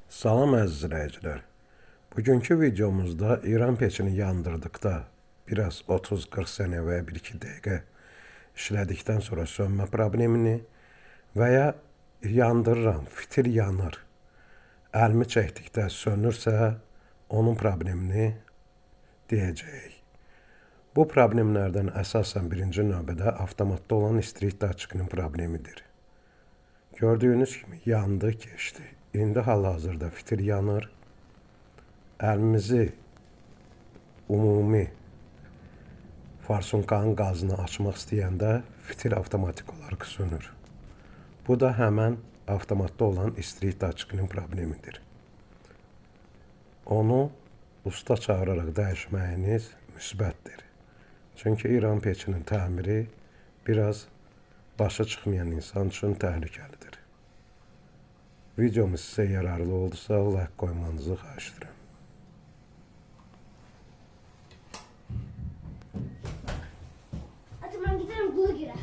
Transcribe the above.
Salam əziz izləyicilər. Bugünkü videomuzda İran peçini yandırdıqda biraz 30-40 saniyə və ya 1-2 dəqiqə işlədikdən sonra sönmə problemini və ya yandırıram, fitil yanır, əlimi çəkdikdə sönürsə onun problemini deyəcəyik. Bu problemlərdən əsasən birinci növbədə avtomatda olan istrik daçikinin problemidir. Gördüyünüz kimi yandı, keçdi. İndi hal-hazırda fitil yanır. Əlimizi ümumi farsunkanın qazını açmaq istəyəndə fitil avtomatik olaraq sönür. Bu da həmən avtomatda olan istrik daçikinin problemidir. Onu usta çağıraraq dəyişməyiniz müsbətdir. Çünki İran peçinin təmiri biraz başa çıxmayan insan üçün təhlükəlidir. Videomuz sizə yararlı oldusa, like qoymanızı xahiş edirəm. Hadi ben giderim bula göre.